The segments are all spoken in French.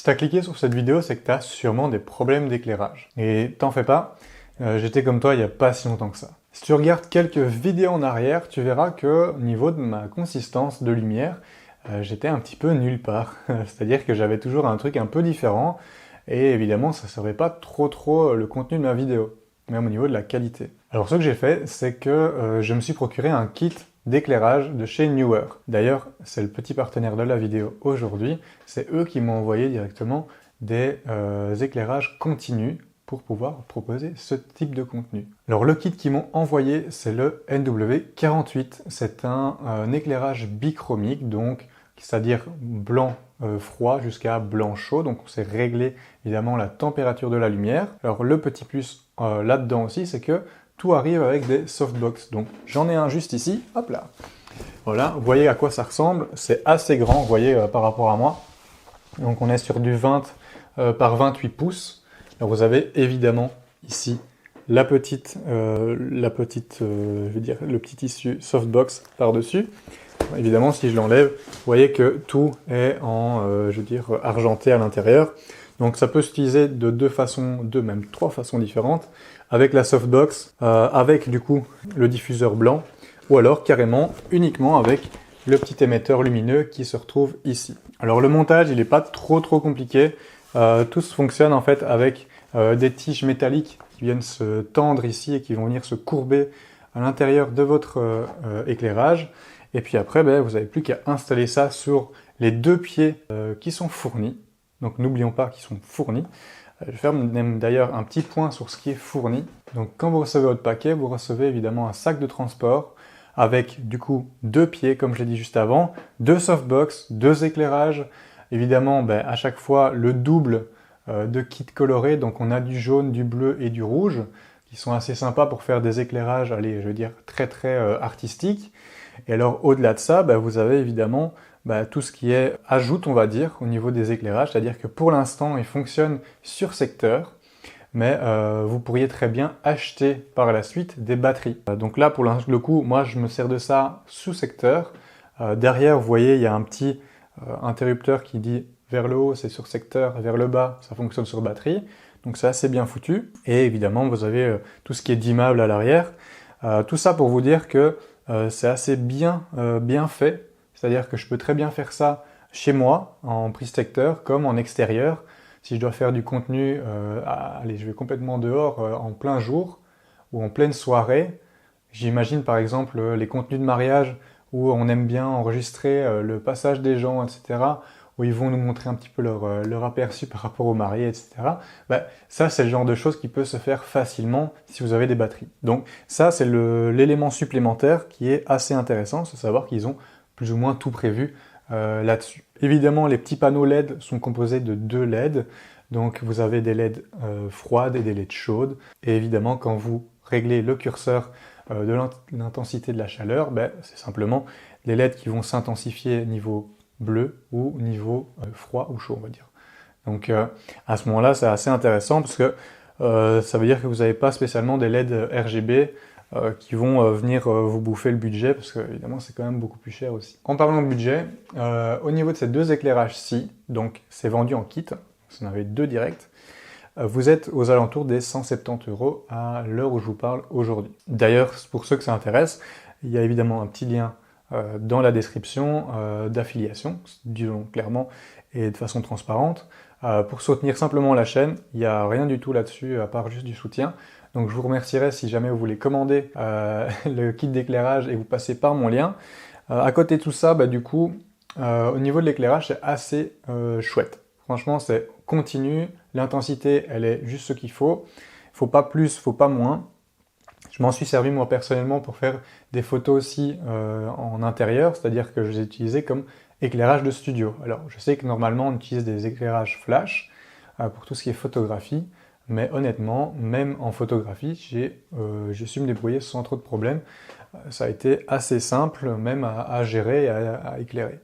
Si tu as cliqué sur cette vidéo, c'est que tu as sûrement des problèmes d'éclairage. Et t'en fais pas, j'étais comme toi il n'y a pas si longtemps que ça. Si tu regardes quelques vidéos en arrière, tu verras que au niveau de ma consistance de lumière, j'étais un petit peu nulle part. C'est-à-dire que j'avais toujours un truc un peu différent, et évidemment ça ne servait pas trop le contenu de ma vidéo, même au niveau de la qualité. Alors ce que j'ai fait, c'est que je me suis procuré un kit d'éclairage de chez Neewer. D'ailleurs, c'est le petit partenaire de la vidéo aujourd'hui. C'est eux qui m'ont envoyé directement des éclairages continus pour pouvoir proposer ce type de contenu. Alors le kit qu'ils m'ont envoyé, c'est le NW48. C'est un éclairage bichromique, donc c'est-à-dire blanc froid jusqu'à blanc chaud. Donc on sait régler évidemment la température de la lumière. Alors le petit plus là-dedans aussi, c'est que tout arrive avec des softbox. Donc j'en ai un juste ici, hop là. Voilà, vous voyez à quoi ça ressemble, c'est assez grand, vous voyez, par rapport à moi. Donc on est sur du 20 par 28 pouces. Alors vous avez évidemment ici la petite je veux dire, le petit tissu softbox par-dessus. Évidemment, si je l'enlève, vous voyez que tout est en, je veux dire, argenté à l'intérieur. Donc ça peut s'utiliser de deux façons, même trois façons différentes, avec la softbox, avec du coup le diffuseur blanc, ou alors carrément uniquement avec le petit émetteur lumineux qui se retrouve ici. Alors le montage, il n'est pas trop compliqué. Tout fonctionne en fait avec des tiges métalliques qui viennent se tendre ici et qui vont venir se courber à l'intérieur de votre éclairage. Et puis après, vous n'avez plus qu'à installer ça sur les deux pieds qui sont fournis. Donc n'oublions pas qu'ils sont fournis. Je vais faire même d'ailleurs un petit point sur ce qui est fourni. Donc quand vous recevez votre paquet, vous recevez évidemment un sac de transport avec du coup deux pieds, comme je l'ai dit juste avant, deux softbox, deux éclairages. Évidemment, à chaque fois le double de kits colorés. Donc on a du jaune, du bleu et du rouge qui sont assez sympas pour faire des éclairages, allez, je veux dire très artistiques. Et alors au-delà de ça, vous avez évidemment tout ce qui est ajoute, on va dire, au niveau des éclairages, c'est-à-dire que pour l'instant, ils fonctionnent sur secteur, mais vous pourriez très bien acheter par la suite des batteries. Donc là, pour le coup, moi, je me sers de ça sous secteur. Derrière, vous voyez, il y a un petit interrupteur qui dit vers le haut, c'est sur secteur, vers le bas, ça fonctionne sur batterie. Donc c'est assez bien foutu. Et évidemment, vous avez tout ce qui est dimmable à l'arrière. Tout ça pour vous dire que c'est assez bien fait. C'est-à-dire que je peux très bien faire ça chez moi, en prise secteur, comme en extérieur. Si je dois faire du contenu, allez, je vais complètement dehors, en plein jour, ou en pleine soirée. J'imagine par exemple les contenus de mariage, où on aime bien enregistrer le passage des gens, etc., où ils vont nous montrer un petit peu leur aperçu par rapport aux mariés, etc. Ça, c'est le genre de choses qui peut se faire facilement si vous avez des batteries. Donc ça, c'est l'élément supplémentaire qui est assez intéressant, c'est savoir qu'ils ont plus ou moins tout prévu là-dessus. Évidemment, les petits panneaux LED sont composés de deux LED, donc vous avez des LED froides et des LED chaudes, et évidemment, quand vous réglez le curseur de l'intensité de la chaleur, c'est simplement les LED qui vont s'intensifier niveau bleu ou niveau froid ou chaud, on va dire. Donc à ce moment-là, c'est assez intéressant parce que ça veut dire que vous n'avez pas spécialement des LED RGB qui vont venir vous bouffer le budget, parce que évidemment c'est quand même beaucoup plus cher aussi. En parlant de budget, au niveau de ces deux éclairages-ci, donc c'est vendu en kit, vous en avez deux directs, vous êtes aux alentours des 170 € à l'heure où je vous parle aujourd'hui. D'ailleurs, pour ceux que ça intéresse, il y a évidemment un petit lien dans la description d'affiliation, disons clairement et de façon transparente. Pour soutenir simplement la chaîne, il n'y a rien du tout là-dessus à part juste du soutien. Donc je vous remercierai si jamais vous voulez commander le kit d'éclairage et vous passez par mon lien. À côté de tout ça, du coup, au niveau de l'éclairage, c'est assez chouette. Franchement, c'est continu, l'intensité, elle est juste ce qu'il faut. Faut pas plus, faut pas moins. Je m'en suis servi moi personnellement pour faire des photos aussi en intérieur, c'est-à-dire que je les ai utilisées comme éclairage de studio. Alors je sais que normalement on utilise des éclairages flash pour tout ce qui est photographie, mais honnêtement, même en photographie, j'ai su me débrouiller sans trop de problèmes. Ça a été assez simple même à gérer et à éclairer.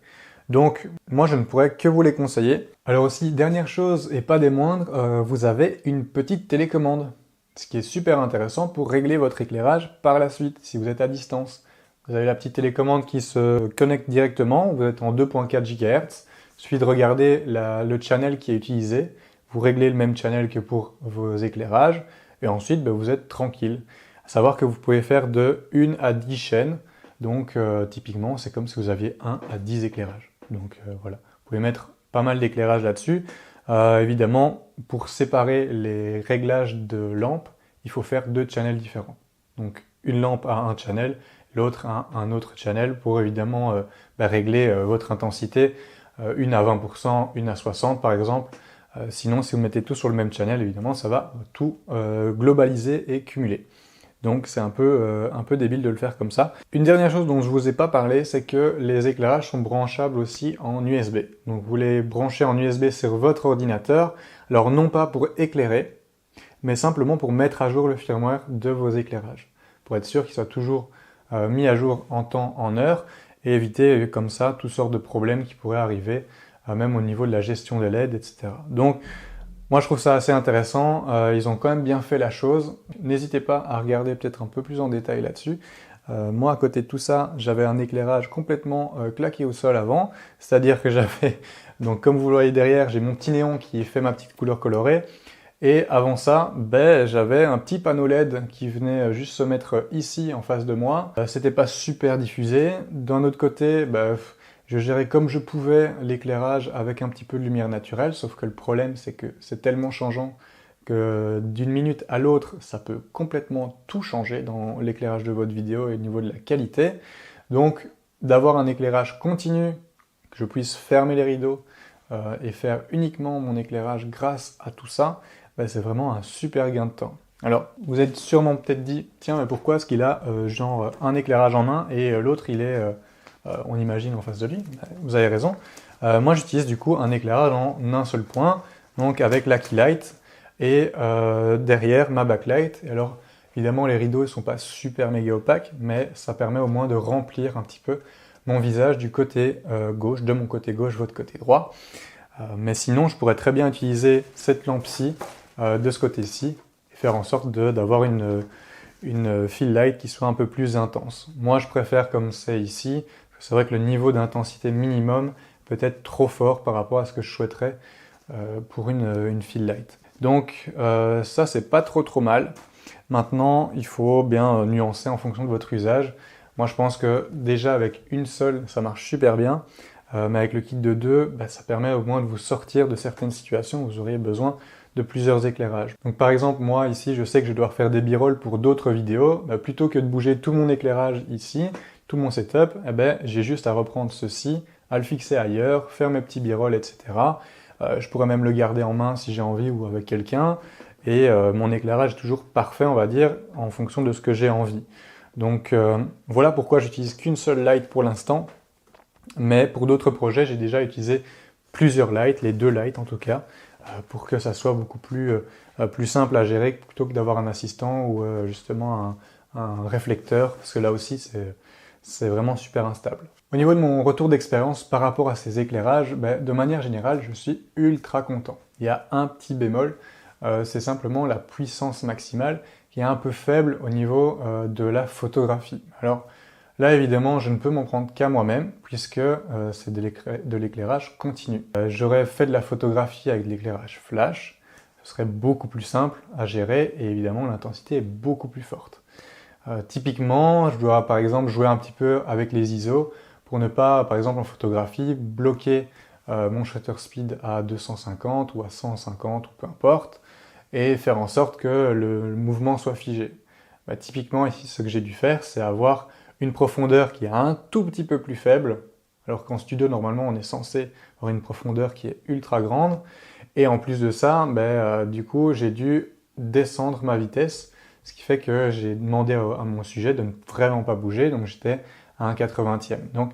Donc moi je ne pourrais que vous les conseiller. Alors aussi, dernière chose et pas des moindres, vous avez une petite télécommande. Ce qui est super intéressant pour régler votre éclairage par la suite, si vous êtes à distance. Vous avez la petite télécommande qui se connecte directement, vous êtes en 2.4 GHz, Il suffit de regarder le channel qui est utilisé, vous réglez le même channel que pour vos éclairages, et ensuite vous êtes tranquille. À savoir que vous pouvez faire de 1 à 10 chaînes, donc typiquement c'est comme si vous aviez 1 à 10 éclairages. Donc voilà, vous pouvez mettre pas mal d'éclairage là-dessus. Évidemment, pour séparer les réglages de lampes, il faut faire 2 channels différents. Donc une lampe a un channel, l'autre a un autre channel pour évidemment régler votre intensité, une à 20%, une à 60% par exemple. Sinon, si vous mettez tout sur le même channel, évidemment, ça va tout globaliser et cumuler. Donc c'est un peu débile de le faire comme ça. Une dernière chose dont je ne vous ai pas parlé, c'est que les éclairages sont branchables aussi en USB. Donc vous les branchez en USB sur votre ordinateur, alors non pas pour éclairer, mais simplement pour mettre à jour le firmware de vos éclairages, pour être sûr qu'ils soient toujours mis à jour en temps, en heure, et éviter comme ça toutes sortes de problèmes qui pourraient arriver, même au niveau de la gestion des LED, etc. Donc moi je trouve ça assez intéressant, ils ont quand même bien fait la chose. N'hésitez pas à regarder peut-être un peu plus en détail là-dessus. Moi à côté de tout ça, j'avais un éclairage complètement claqué au sol avant, c'est-à-dire que j'avais, donc comme vous le voyez derrière, j'ai mon petit néon qui fait ma petite couleur colorée, et avant ça, j'avais un petit panneau LED qui venait juste se mettre ici en face de moi. C'était pas super diffusé. D'un autre côté, je gérais comme je pouvais l'éclairage avec un petit peu de lumière naturelle, sauf que le problème c'est que c'est tellement changeant que d'une minute à l'autre, ça peut complètement tout changer dans l'éclairage de votre vidéo et au niveau de la qualité. Donc d'avoir un éclairage continu, que je puisse fermer les rideaux et faire uniquement mon éclairage grâce à tout ça, c'est vraiment un super gain de temps. Alors, vous êtes sûrement peut-être dit, tiens, mais pourquoi est-ce qu'il a genre un éclairage en main et l'autre il est, on imagine, en face de lui? Vous avez raison. Moi j'utilise du coup un éclairage en un seul point, donc avec la keylight et derrière ma backlight. Et alors, évidemment, les rideaux ne sont pas super méga opaques, mais ça permet au moins de remplir un petit peu mon visage du côté gauche, de mon côté gauche, votre côté droit. Mais sinon, je pourrais très bien utiliser cette lampe-ci de ce côté-ci et faire en sorte d'avoir une fill light qui soit un peu plus intense. Moi, je préfère comme c'est ici. C'est vrai que le niveau d'intensité minimum peut être trop fort par rapport à ce que je souhaiterais pour une fill light. Donc ça, c'est pas trop mal. Maintenant, il faut bien nuancer en fonction de votre usage. Moi, je pense que déjà avec une seule, ça marche super bien. Mais avec le kit de 2, ça permet au moins de vous sortir de certaines situations où vous auriez besoin de plusieurs éclairages. Donc par exemple, moi ici, je sais que je dois refaire des b-rolls pour d'autres vidéos. Plutôt que de bouger tout mon éclairage ici, tout mon setup, j'ai juste à reprendre ceci, à le fixer ailleurs, faire mes petits b-rolls, etc. Je pourrais même le garder en main si j'ai envie ou avec quelqu'un. Et mon éclairage est toujours parfait, on va dire, en fonction de ce que j'ai envie. Donc voilà pourquoi j'utilise qu'une seule light pour l'instant. Mais pour d'autres projets, j'ai déjà utilisé plusieurs lights, les 2 lights en tout cas, pour que ça soit beaucoup plus simple à gérer plutôt que d'avoir un assistant ou justement un réflecteur, parce que là aussi c'est vraiment super instable. Au niveau de mon retour d'expérience par rapport à ces éclairages, de manière générale, je suis ultra content. Il y a un petit bémol, c'est simplement la puissance maximale qui est un peu faible au niveau de la photographie. Alors, là, évidemment, je ne peux m'en prendre qu'à moi-même, puisque c'est de l'éclairage continu. J'aurais fait de la photographie avec de l'éclairage flash, ce serait beaucoup plus simple à gérer, et évidemment, l'intensité est beaucoup plus forte. Typiquement, je dois par exemple jouer un petit peu avec les ISO, pour ne pas, par exemple en photographie, bloquer mon shutter speed à 250 ou à 150, ou peu importe, et faire en sorte que le mouvement soit figé. Typiquement, ici, ce que j'ai dû faire, c'est avoir une profondeur qui est un tout petit peu plus faible, alors qu'en studio, normalement, on est censé avoir une profondeur qui est ultra grande. Et en plus de ça, du coup, j'ai dû descendre ma vitesse, ce qui fait que j'ai demandé à mon sujet de ne vraiment pas bouger, donc j'étais à 1/80e. Donc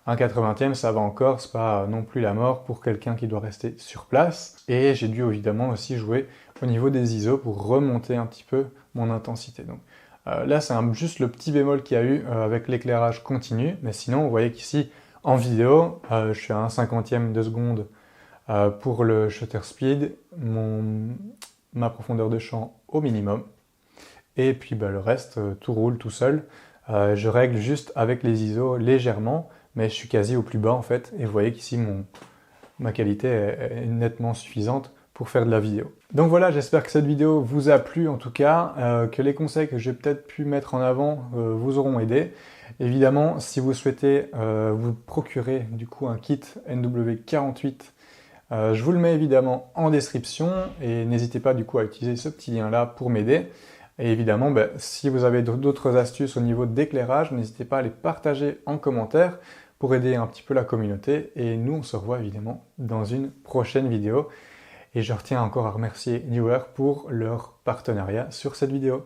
1/80e, ça va encore, c'est pas non plus la mort pour quelqu'un qui doit rester sur place. Et j'ai dû évidemment aussi jouer au niveau des ISO pour remonter un petit peu mon intensité. Donc, là, c'est juste le petit bémol qu'il y a eu avec l'éclairage continu, mais sinon, vous voyez qu'ici, en vidéo, je suis à 1/50e de seconde pour le shutter speed, ma profondeur de champ au minimum, et puis le reste, tout roule tout seul. Je règle juste avec les ISO légèrement, mais je suis quasi au plus bas en fait, et vous voyez qu'ici, ma qualité est nettement suffisante pour faire de la vidéo. Donc voilà, j'espère que cette vidéo vous a plu en tout cas, que les conseils que j'ai peut-être pu mettre en avant vous auront aidé. Évidemment, si vous souhaitez vous procurer du coup un kit NW48, je vous le mets évidemment en description et n'hésitez pas du coup à utiliser ce petit lien là pour m'aider. Et évidemment, si vous avez d'autres astuces au niveau d'éclairage, n'hésitez pas à les partager en commentaire pour aider un petit peu la communauté. Et nous, on se revoit évidemment dans une prochaine vidéo. Et je retiens encore à remercier Neewer pour leur partenariat sur cette vidéo.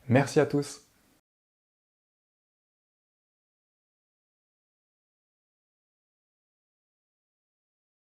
Merci à tous.